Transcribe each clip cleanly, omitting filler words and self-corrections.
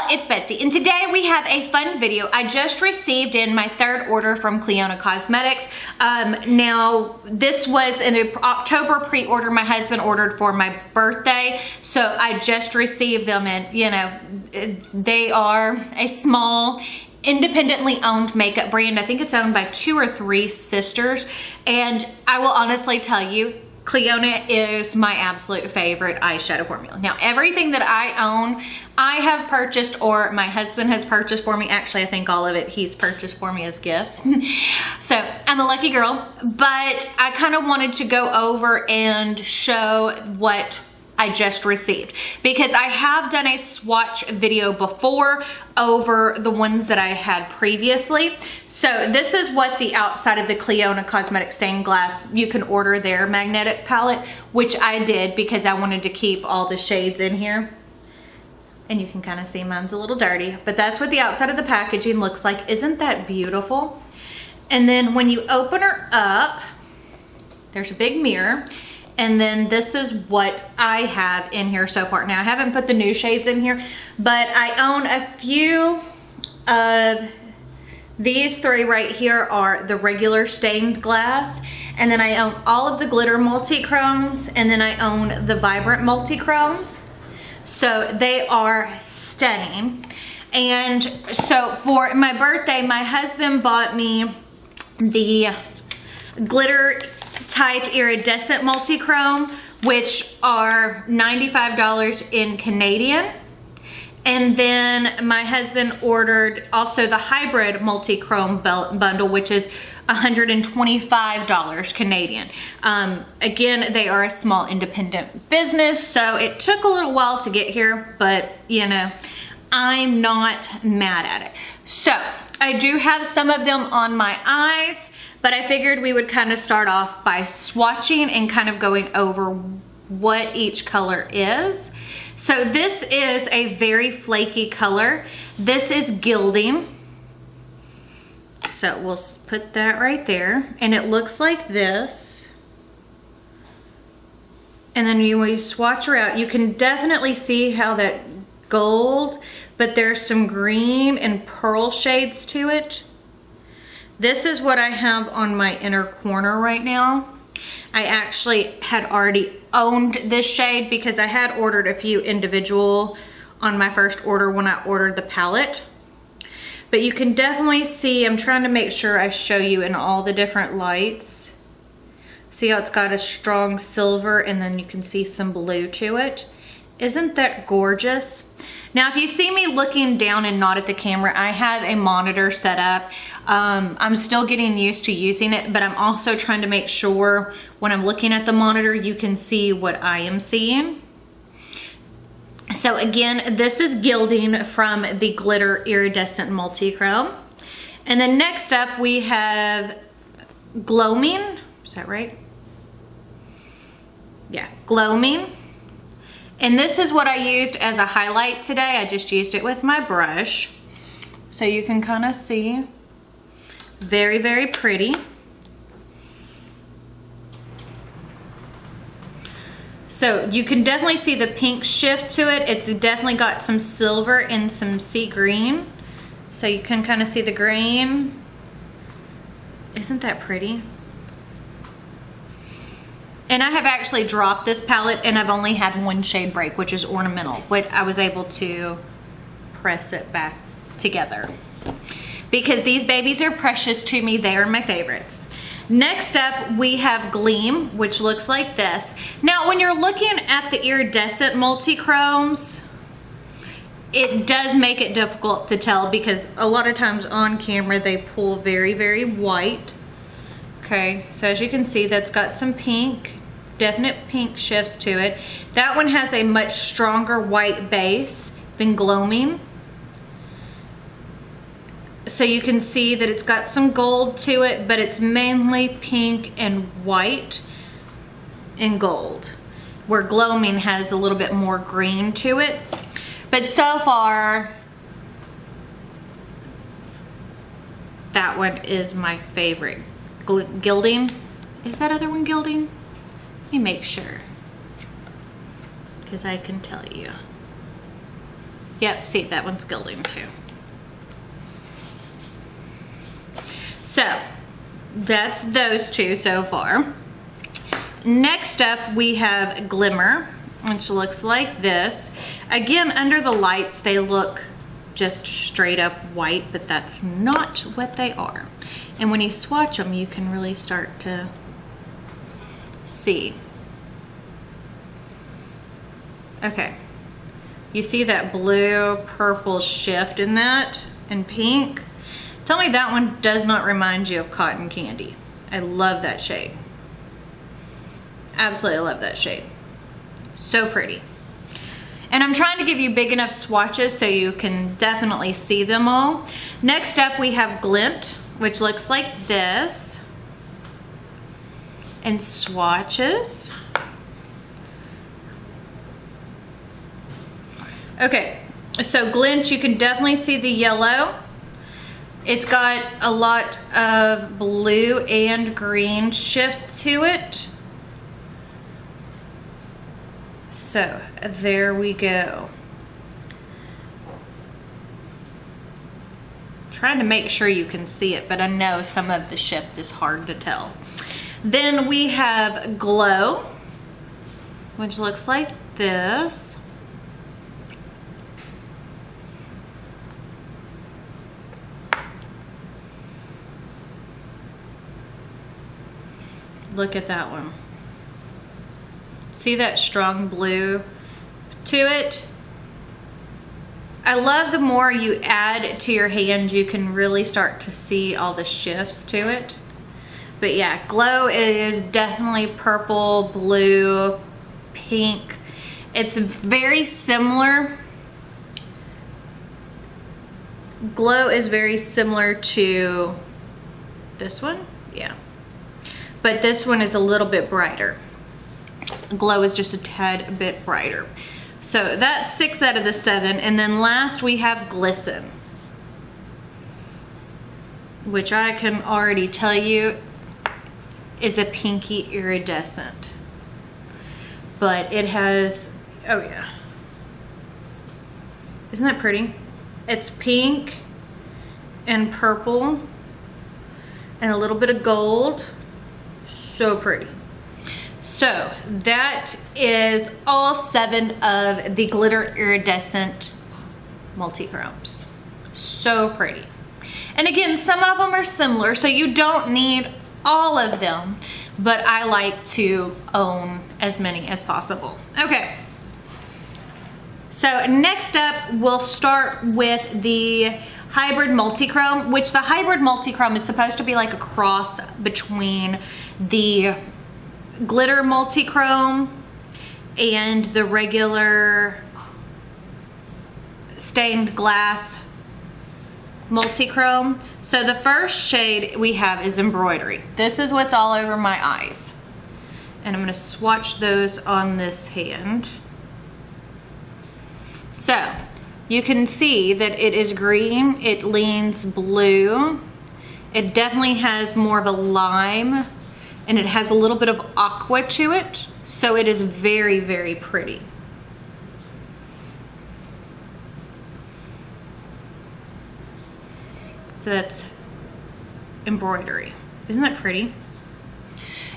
y'all, it's Betsy, and today we have a fun video. I just received in my third order from Cliona Cosmetics. Now, this was an October pre-order my husband ordered for my birthday, so I just received them, and you know, they are a small, independently owned makeup brand. I think it's owned by 2 or 3 sisters, and I will honestly tell you, Cliona is my absolute favorite eyeshadow formula. Now, everything that I own, I have purchased or my husband has purchased for me. Actually, I think all of it he's purchased for me as gifts. So I'm a lucky girl, but I kind of wanted to go over and show what I just received, because I have done a swatch video before over the ones that I had previously. So this is what the outside of the Cliona Cosmetic Stained Glass, you can order their magnetic palette, which I did because I wanted to keep all the shades in here. And you can kind of see mine's a little dirty, but that's what the outside of the packaging looks like. Isn't that beautiful? And then when you open her up, there's a big mirror. And then this is what I have in here so far. Now, I haven't put the new shades in here, but I own a few of these 3 right here are the regular stained glass. And then I own all of the glitter multichromes, and then I own the vibrant multichromes. So they are stunning. And so for my birthday, my husband bought me the glitter type iridescent multichrome, which are $95 in Canadian. And then my husband ordered also the hybrid multichrome bundle, which is $125 Canadian. Again, they are a small independent business, so it took a little while to get here, but you know, I'm not mad at it. So I do have some of them on my eyes, but I figured we would kind of start off by swatching and kind of going over what each color is. So this is a very flaky color. This is gilding. So we'll put that right there. And it looks like this. And then when you swatch her out, you can definitely see how that gold, but there's some green and pearl shades to it. This is what I have on my inner corner right now. I actually had already owned this shade because I had ordered a few individual on my first order when I ordered the palette. But you can definitely see, I'm trying to make sure I show you in all the different lights. See how it's got a strong silver, and then you can see some blue to it. Isn't that gorgeous? Now, if you see me looking down and not at the camera, I have a monitor set up. I'm still getting used to using it, but I'm also trying to make sure when I'm looking at the monitor, you can see what I am seeing. So again, this is gilding from the glitter iridescent multichrome. And then next up we have gloaming. Is that right? Yeah, gloaming. And this is what I used as a highlight today. I just used it with my brush. So you can kind of see. Very, very pretty. So you can definitely see the pink shift to it. It's definitely got some silver and some sea green. So you can kind of see the green. Isn't that pretty? And I have actually dropped this palette, and I've only had 1 shade break, which is ornamental, but I was able to press it back together because these babies are precious to me. They are my favorites. Next up, we have Gleam, which looks like this. Now, when you're looking at the iridescent multichromes, it does make it difficult to tell because a lot of times on camera, they pull very, very white. Okay, so as you can see, that's got some pink, definite pink shifts to it. That one has a much stronger white base than gloaming. So you can see that it's got some gold to it, but it's mainly pink and white and gold, where gloaming has a little bit more green to it. But so far, that one is my favorite. Gilding. Is that other one gilding? Let me make sure, because I can tell you. Yep, see, that one's gilding too. So that's those two so far. Next up we have Glimmer, which looks like this. Again, under the lights they look just straight up white, but that's not what they are. And when you swatch them, you can really start to see. Okay, you see that blue purple shift in that, and pink. Tell me that one does not remind you of cotton candy. I love that shade. Absolutely love that shade. So pretty. And I'm trying to give you big enough swatches so you can definitely see them all. Next up we have Glint, which looks like this. And swatches. Okay, so Glint, you can definitely see the yellow. It's got a lot of blue and green shift to it. So there we go. Trying to make sure you can see it, but I know some of the shift is hard to tell. Then we have Glow, which looks like this. Look at that one. See that strong blue to it? I love the more you add to your hand, you can really start to see all the shifts to it. But yeah, Glow is definitely purple, blue, pink. It's very similar. Glow is very similar to this one, yeah. But this one is a little bit brighter. Glow is just a tad bit brighter. So that's 6 out of the 7. And then last we have Glisten, which I can already tell you is a pinky iridescent. But it has, oh yeah. Isn't that pretty? It's pink and purple and a little bit of gold. So pretty. So that is all 7 of the glitter iridescent multichromes. So pretty. And again, some of them are similar, so you don't need all of them, but I like to own as many as possible. Okay. So next up, we'll start with the hybrid multichrome, which the hybrid multichrome is supposed to be like a cross between the glitter multichrome and the regular stained glass multichrome. So the first shade we have is Embroidery. This is what's all over my eyes. And I'm gonna swatch those on this hand. So you can see that it is green, it leans blue. It definitely has more of a lime, and it has a little bit of aqua to it. So it is very, very pretty. So that's Embroidery. Isn't that pretty?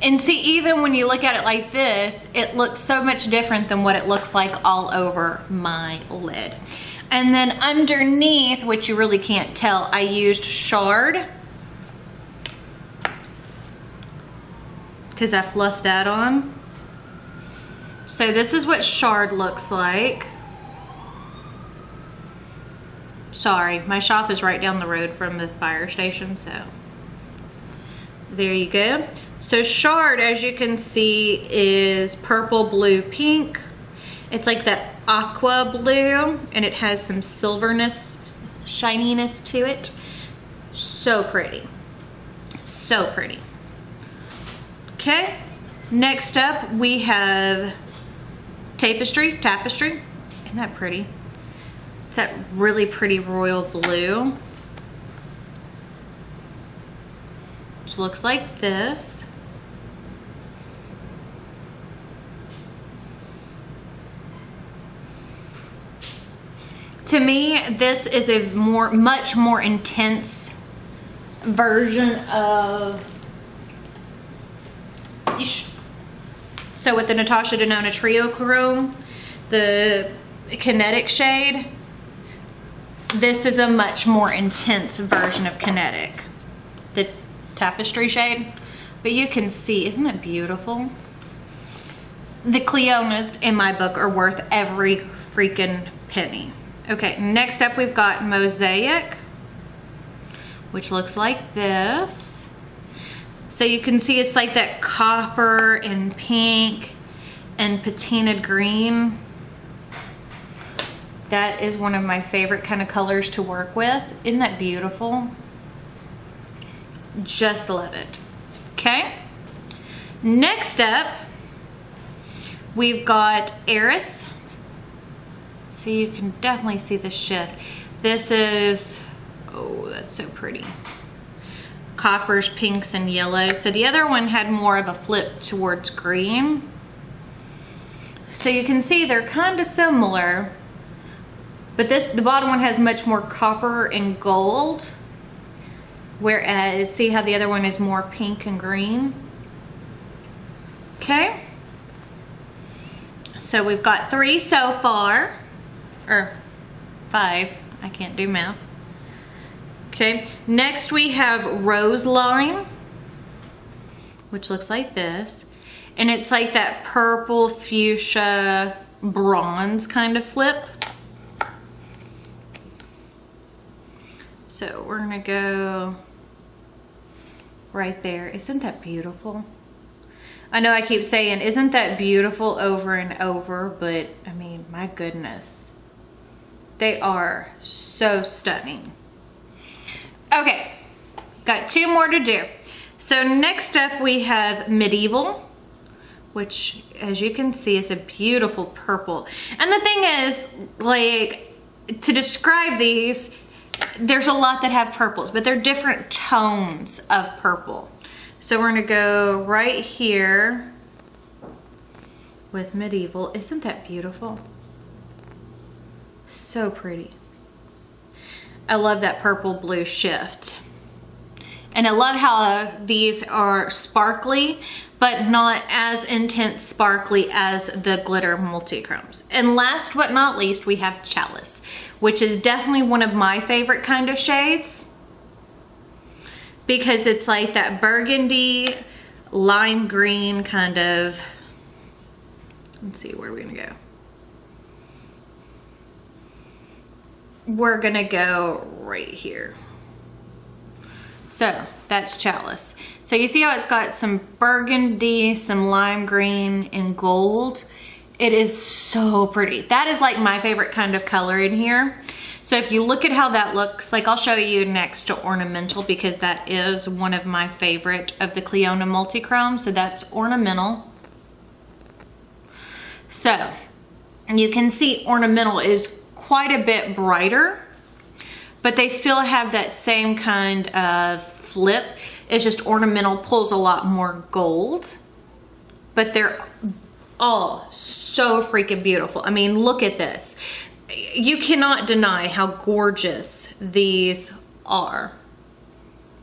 And see, even when you look at it like this, it looks so much different than what it looks like all over my lid. And then underneath, which you really can't tell, I used Shard, because I fluffed that on. So this is what Shard looks like. Sorry, my shop is right down the road from the fire station, so there you go. So Shard, as you can see, is purple, blue, pink. It's like that aqua blue, and it has some silverness, shininess to it. So pretty. So pretty. Okay, next up we have Tapestry. Isn't that pretty? It's that really pretty royal blue, which looks like this. To me, this is a much more intense version of, so with the Natasha Denona Trio Chrome, the Kinetic shade, this is a much more intense version of Kinetic, the Tapestry shade. But you can see, isn't it beautiful? The Clionas in my book are worth every freaking penny. Okay, next up we've got Mosaic, which looks like this. So you can see it's like that copper and pink and patinaed green. That is one of my favorite kind of colors to work with. Isn't that beautiful? Just love it. Okay. Next up, we've got Iris. So you can definitely see the shift. This is, oh, that's so pretty. Coppers, pinks, and yellows. So the other one had more of a flip towards green. So you can see they're kind of similar, but the bottom one has much more copper and gold, whereas see how the other one is more pink and green. Okay. So we've got 3 so far, or 5, I can't do math. Okay, next we have Rose Lime, which looks like this. And it's like that purple fuchsia bronze kind of flip. So we're gonna go right there. Isn't that beautiful? I know I keep saying, isn't that beautiful over and over, but I mean, my goodness. They are so stunning. Okay, got 2 more to do. So next up we have Medieval, which as you can see is a beautiful purple. And the thing is, like, to describe these, there's a lot that have purples, but they're different tones of purple. So we're gonna go right here with Medieval. Isn't that beautiful? So pretty. I love that purple blue shift. And I love how these are sparkly, but not as intense sparkly as the glitter multichromes. And last but not least, we have Chalice, which is definitely one of my favorite kind of shades, because it's like that burgundy, lime green kind of, let's see, where are we gonna go? We're gonna go right here. So that's Chalice. So you see how it's got some burgundy, some lime green, and gold. It is so pretty. That is like my favorite kind of color in here. So if you look at how that looks, like I'll show you next to Ornamental, because that is one of my favorite of the Cliona multichrome. So that's Ornamental. So you can see Ornamental is quite a bit brighter, but they still have that same kind of flip. It's just Ornamental pulls a lot more gold, but they're all so freaking beautiful. I mean, look at this. You cannot deny how gorgeous these are.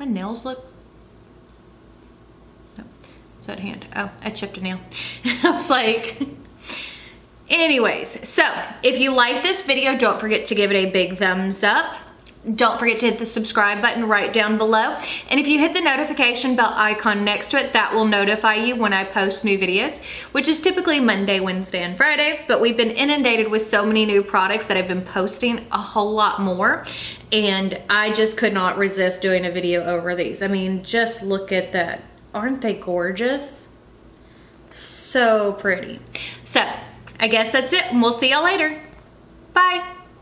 My nails look, no, is that a hand? Oh, I chipped a nail. I was like, anyways, so if you like this video, don't forget to give it a big thumbs up. Don't forget to hit the subscribe button right down below. And if you hit the notification bell icon next to it, that will notify you when I post new videos, which is typically Monday, Wednesday, and Friday. But we've been inundated with so many new products that I've been posting a whole lot more. And I just could not resist doing a video over these. I mean, just look at that. Aren't they gorgeous? So pretty. So I guess that's it, and we'll see y'all later. Bye.